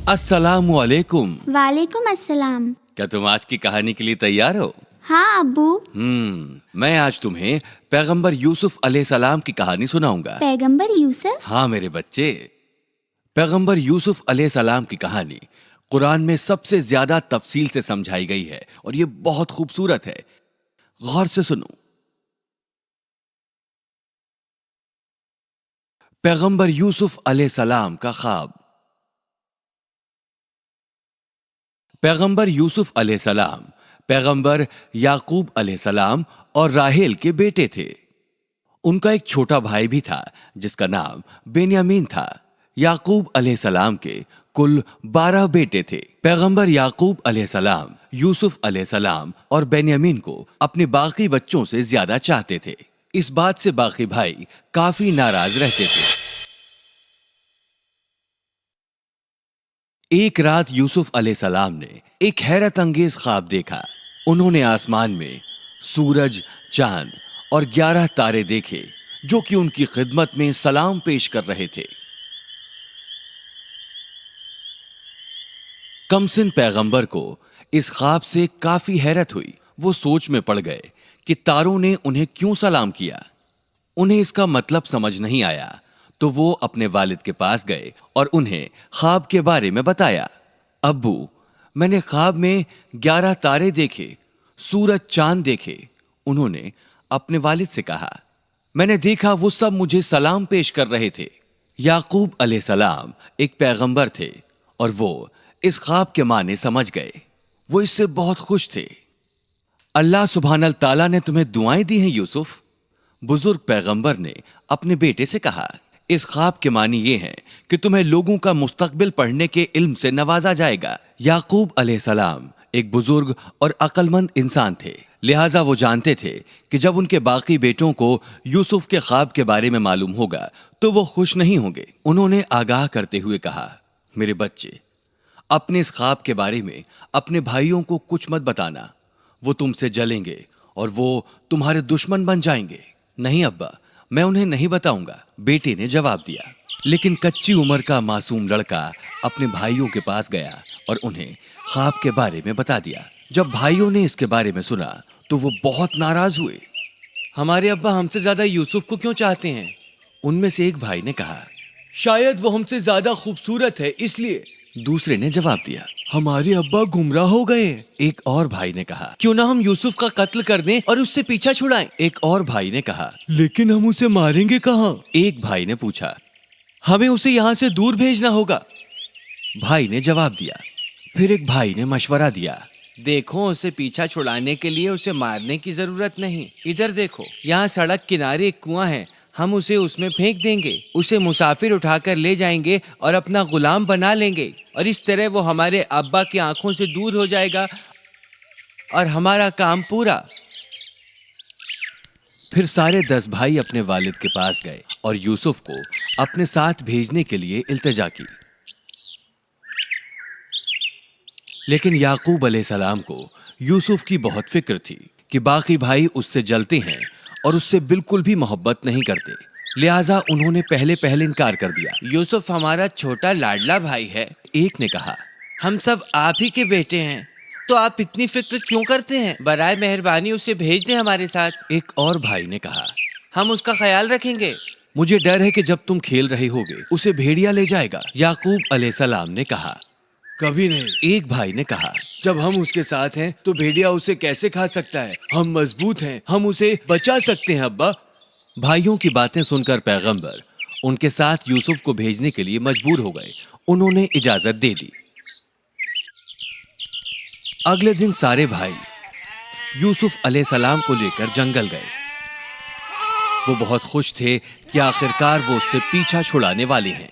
अस्सलामु अलैकुम। वालेकुम अस्सलाम। क्या तुम आज की कहानी के लिए तैयार हो? हाँ अब्बू। मैं आज तुम्हें पैगंबर यूसुफ अलैहिस्सलाम की कहानी सुनाऊंगा। पैगंबर यूसुफ? हाँ मेरे बच्चे, पैगंबर यूसुफ अलैहिस्सलाम की कहानी कुरान में सबसे ज्यादा तफसील से समझाई गई है और ये बहुत खूबसूरत है। गौर से सुनो। पैगंबर यूसुफ अलैहिस्सलाम का ख्वाब। पैगंबर यूसुफ अलैहिस्सलाम पैगंबर याकूब अलैहिस्सलाम और राहेल के बेटे थे। उनका एक छोटा भाई भी था जिसका नाम बेन्यामीन था। याकूब अलैहिस्सलाम के कुल 12 बेटे थे। पैगंबर याकूब अलैहिस्सलाम यूसुफ अलैहिस्सलाम और बेन्यामीन को अपने बाकी बच्चों से ज्यादा चाहते थे। इस बात से बाकी भाई काफी नाराज रहते थे। एक रात यूसुफ अलैहिस्सलाम ने एक हैरत अंगेज ख्वाब देखा। उन्होंने आसमान में सूरज, चांद और 11 तारे देखे जो कि उनकी खिदमत में सलाम पेश कर रहे थे। कमसिन पैगंबर को इस ख्वाब से काफी हैरत हुई। वो सोच में पड़ गए कि तारों ने उन्हें क्यों सलाम किया। उन्हें इसका मतलब समझ नहीं आया तो वो अपने वालिद के पास गए और उन्हें ख्वाब के बारे में बताया। अब्बू, मैंने ख्वाब में 11 तारे देखे, सूरज, चांद देखे। उन्होंने अपने वालिद से कहा, मैंने देखा वो सब मुझे सलाम पेश कर रहे थे। याकूब अलैहिस्सलाम एक पैगंबर थे और वो इस ख्वाब के माने समझ गए। वो इससे बहुत खुश थे। अल्लाह सुब्हानल ताला ने तुम्हें दुआएं दी हैं यूसुफ। बुजुर्ग पैगंबर ने अपने बेटे से कहा, इस ख्वाब के मानी ये हैं कि तुम्हें लोगों का मुस्तकबिल पढ़ने के इल्म से नवाजा जाएगा। याकूब अलैहिस्सलाम एक बुजुर्ग और अक्लमंद इंसान थे, लिहाजा वो जानते थे कि जब उनके बाकी बेटों को यूसुफ के ख्वाब के बारे में मालूम होगा तो वो खुश नहीं होंगे। उन्होंने आगाह करते हुए कहा, मेरे बच्चे, अपने इस ख्वाब के बारे में अपने भाइयों को कुछ मत बताना। वो तुमसे जलेंगे और वो तुम्हारे दुश्मन बन जाएंगे। नहीं अब्बा, मैं उन्हें नहीं बताऊंगा, बेटे ने जवाब दिया। लेकिन कच्ची उम्र का मासूम लड़का अपने भाइयों के पास गया और उन्हें ख्वाब के बारे में बता दिया। जब भाइयों ने इसके बारे में सुना तो वो बहुत नाराज हुए। हमारे अब्बा हमसे ज्यादा यूसुफ को क्यों चाहते हैं? उनमें से एक भाई ने कहा, शायद वो हमसे ज्यादा खूबसूरत है इसलिए। दूसरे ने जवाब दिया, हमारे अब्बा गुमराह हो गए। एक और भाई ने कहा, क्यों ना हम यूसुफ का कत्ल कर दें और उससे पीछा छुड़ाएं। एक और भाई ने कहा, लेकिन हम उसे मारेंगे कहाँ? एक भाई ने पूछा, हमें उसे यहाँ से दूर भेजना होगा। भाई ने जवाब दिया। फिर एक भाई ने मशवरा दिया, देखो, उसे पीछा छुड़ाने के लिए उसे मारने की जरूरत नहीं। इधर देखो, यहाँ सड़क किनारे एक कुआं है, हम उसे उसमें फेंक देंगे। उसे मुसाफिर उठाकर ले जाएंगे और अपना गुलाम बना लेंगे और इस तरह वो हमारे अब्बा की आंखों से दूर हो जाएगा और हमारा काम पूरा। फिर सारे 10 भाई अपने वालिद के पास गए और यूसुफ को अपने साथ भेजने के लिए इल्तिजा की। लेकिन याकूब अलैहिस्सलाम को यूसुफ की बहुत फिक्र थी कि बाकी भाई उससे जलते हैं और उससे बिल्कुल भी मोहब्बत नहीं करते, लिहाजा उन्होंने पहले इनकार कर दिया। यूसुफ हमारा छोटा लाडला भाई है। एक ने कहा, हम सब आप ही के बेटे हैं, तो आप इतनी फिक्र क्यों करते हैं? बराए मेहरबानी उसे भेज दें हमारे साथ। एक और भाई ने कहा, हम उसका ख्याल रखेंगे। मुझे डर है कि जब तुम खेल रहे होगे उसे भेड़िया ले जाएगा। याकूब अलैहिस्सलाम ने कहा, कभी नहीं। एक भाई ने कहा, जब हम उसके साथ हैं तो भेड़िया उसे कैसे खा सकता है? हम मजबूत हैं, हम उसे बचा सकते हैं अब्बा। भाइयों की बातें सुनकर पैगंबर उनके साथ यूसुफ को भेजने के लिए मजबूर हो गए। उन्होंने इजाजत दे दी। अगले दिन सारे भाई यूसुफ अलैहिस्सलाम को लेकर जंगल गए। वो बहुत खुश थे कि आखिरकार वो उससे पीछा छुड़ाने वाले हैं।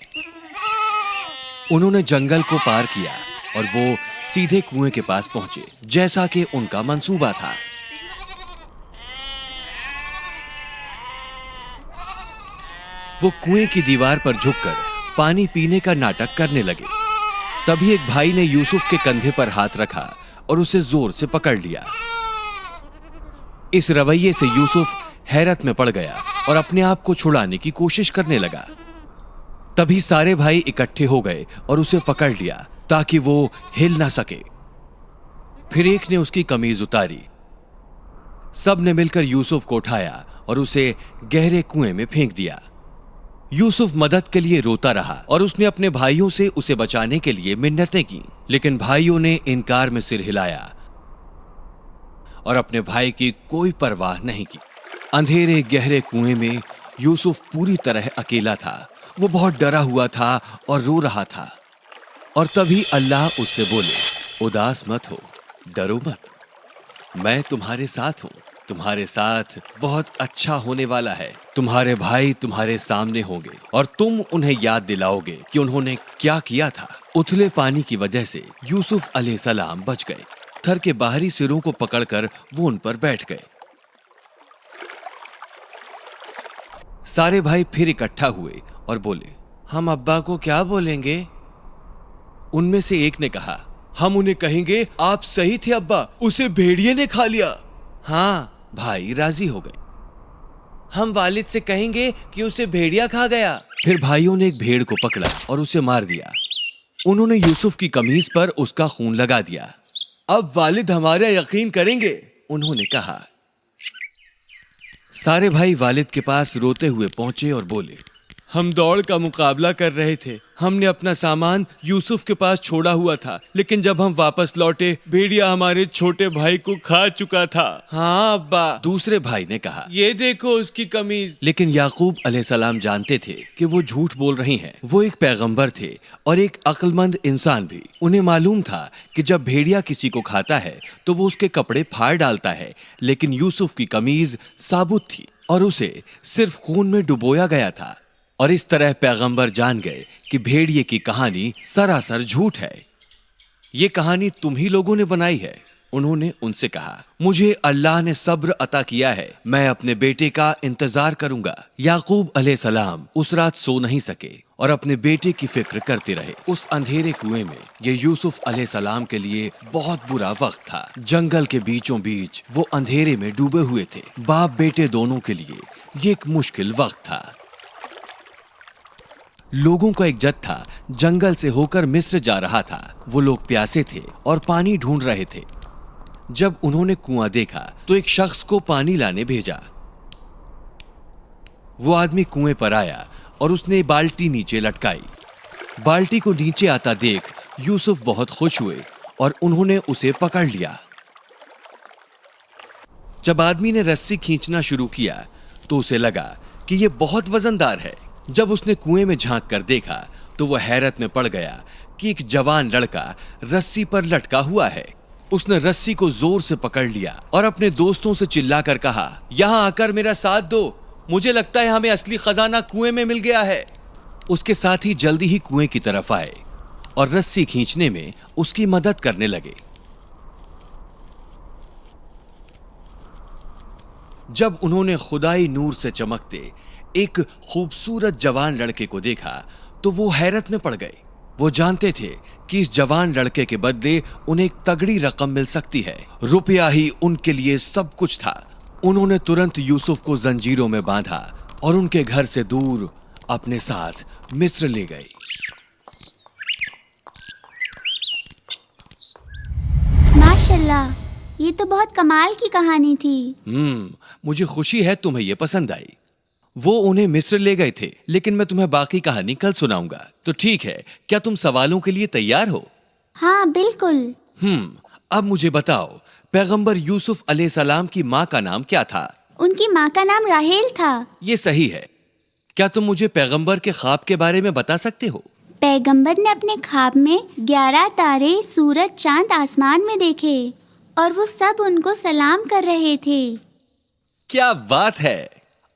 उन्होंने जंगल को पार किया और वो सीधे कुएं के पास पहुंचे, जैसा कि उनका मंसूबा था। वो कुएं की दीवार पर झुककर पानी पीने का नाटक करने लगे। तभी एक भाई ने यूसुफ के कंधे पर हाथ रखा और उसे जोर से पकड़ लिया। इस रवैये से यूसुफ हैरत में पड़ गया और अपने आप को छुड़ाने की कोशिश करने लगा। तभी सारे भाई इकट्ठे हो गए और उसे पकड़ लिया, ताकि वो हिल ना सके। फिर एक ने उसकी कमीज उतारी। सब ने मिलकर यूसुफ को उठाया और उसे गहरे कुएं में फेंक दिया। यूसुफ मदद के लिए रोता रहा और उसने अपने भाइयों से उसे बचाने के लिए मिन्नतें की, लेकिन भाइयों ने इनकार में सिर हिलाया और अपने भाई की कोई परवाह नहीं की। अंधेरे गहरे कुएं में यूसुफ पूरी तरह अकेला था। वो बहुत डरा हुआ था और रो रहा था। और तभी अल्लाह उससे बोले, उदास मत हो, डरो मत, मैं तुम्हारे साथ हूं। तुम्हारे साथ बहुत अच्छा होने वाला है। तुम्हारे भाई तुम्हारे सामने होंगे और तुम उन्हें याद दिलाओगे कि उन्होंने क्या किया था। उथले पानी की वजह से यूसुफ अलैहिस्सलाम बच गए। थर के बाहरी सिरों को पकड़कर वो उन पर बैठ गए। सारे भाई फिर इकट्ठा हुए और बोले, हम अब्बा को क्या बोलेंगे? उनमें से एक ने कहा, हम उन्हें कहेंगे आप सही थे अब्बा, उसे भेड़िए ने खा लिया। हाँ, भाई राजी हो गए। हम वालिद से कहेंगे कि उसे भेड़िया खा गया। फिर भाइयों ने एक भेड़ को पकड़ा और उसे मार दिया। उन्होंने यूसुफ की कमीज पर उसका खून लगा दिया। अब वालिद हमारा यकीन करेंगे, उन्होंने कहा। सारे भाई वालिद के पास रोते हुए पहुंचे और बोले, हम दौड़ का मुकाबला कर रहे थे। हमने अपना सामान यूसुफ के पास छोड़ा हुआ था, लेकिन जब हम वापस लौटे भेड़िया हमारे छोटे भाई को खा चुका था। हाँ अब्बा, दूसरे भाई ने कहा, ये देखो उसकी कमीज। लेकिन याकूब अलैहिस्सलाम जानते थे कि वो झूठ बोल रही हैं। वो एक पैगंबर थे और एक अक्लमंद इंसान भी। उन्हें मालूम था कि जब भेड़िया किसी को खाता है तो वो उसके कपड़े फाड़ डालता है, लेकिन यूसुफ की कमीज साबुत थी और उसे सिर्फ खून में डुबोया गया था। और इस तरह पैगंबर जान गए कि भेड़िए की कहानी सरासर झूठ है। ये कहानी तुम ही लोगों ने बनाई है। उन्होंने उनसे कहा, मुझे अल्लाह ने सब्र अता किया है, मैं अपने बेटे का इंतजार करूंगा। याकूब अलैहिस्सलाम उस रात सो नहीं सके और अपने बेटे की फिक्र करते रहे। उस अंधेरे कुएं में ये यूसुफ अलैहिस्सलाम के लिए बहुत बुरा वक्त था। जंगल के बीचों बीच वो अंधेरे में डूबे हुए थे। बाप बेटे दोनों के लिए ये एक मुश्किल वक्त था। लोगों का एक जत्था जंगल से होकर मिस्र जा रहा था। वो लोग प्यासे थे और पानी ढूंढ रहे थे। जब उन्होंने कुआं देखा तो एक शख्स को पानी लाने भेजा। वो आदमी कुएं पर आया और उसने बाल्टी नीचे लटकाई। बाल्टी को नीचे आता देख यूसुफ बहुत खुश हुए और उन्होंने उसे पकड़ लिया। जब आदमी ने रस्सी खींचना शुरू किया तो उसे लगा कि ये बहुत वजनदार है। जब उसने कुएं में झांक कर देखा तो वह हैरत में पड़ गया कि एक जवान लड़का रस्सी पर लटका हुआ है। उसने रस्सी को जोर से पकड़ लिया और अपने दोस्तों से चिल्लाकर कहा, यहां आकर मेरा साथ दो, मुझे लगता है हमें असली खजाना कुएं में मिल गया है। उसके साथ ही जल्दी ही कुएं की तरफ आए और रस्सी खींचने में उसकी मदद करने लगे। जब उन्होंने खुदाई नूर से चमकते एक खूबसूरत जवान लड़के को देखा तो वो हैरत में पड़ गए। वो जानते थे कि इस जवान लड़के के बदले उन्हें एक तगड़ी रकम मिल सकती है। रुपया ही उनके लिए सब कुछ था। उन्होंने तुरंत यूसुफ को जंजीरों में बांधा और उनके घर से दूर अपने साथ मिस्र ले गए। माशाल्लाह, ये तो बहुत कमाल की कहानी थी। मुझे खुशी है तुम्हें ये पसंद आई। वो उन्हें मिस्र ले गए थे, लेकिन मैं तुम्हें बाकी कहानी कल सुनाऊंगा। तो ठीक है, क्या तुम सवालों के लिए तैयार हो? हाँ बिल्कुल। अब मुझे बताओ, पैगंबर यूसुफ अलैहिस्सलाम की माँ का नाम क्या था? उनकी माँ का नाम राहेल था। ये सही है। क्या तुम मुझे पैगंबर के ख्वाब के बारे में बता सकते हो? पैगंबर ने अपने ख्वाब में 11 तारे, सूरज, चांद आसमान में देखे और वो सब उनको सलाम कर रहे थे। क्या बात है।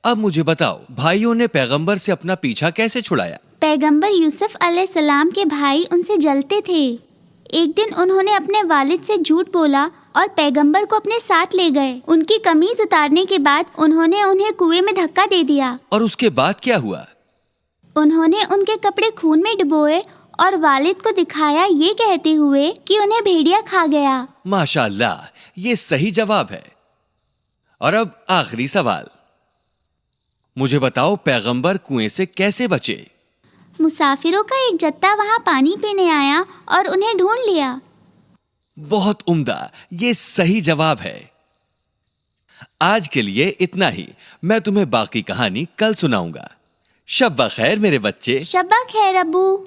अब मुझे बताओ, भाइयों ने पैगंबर से अपना पीछा कैसे छुड़ाया? पैगंबर यूसुफ अलैहिस्सलाम के भाई उनसे जलते थे। एक दिन उन्होंने अपने वालिद से झूठ बोला और पैगंबर को अपने साथ ले गए। उनकी कमीज उतारने के बाद उन्होंने उन्हें कुएं में धक्का दे दिया। और उसके बाद क्या हुआ? उन्होंने उनके कपड़े खून में डुबोए और वालिद को दिखाया, ये कहते हुए कि उन्हें भेड़िया खा गया। माशाअल्लाह, ये सही जवाब है। और अब आखिरी सवाल, मुझे बताओ पैगंबर कुएं से कैसे बचे? مسافروں کا ایک جتھا وہاں پانی پینے آیا اور انہیں ڈھونڈ لیا۔ بہت عمدہ، یہ صحیح جواب ہے۔ آج کے لیے اتنا ہی، میں تمہیں باقی کہانی کل سناؤں گا۔ شب بخیر میرے بچے۔ شب بخیر ابو۔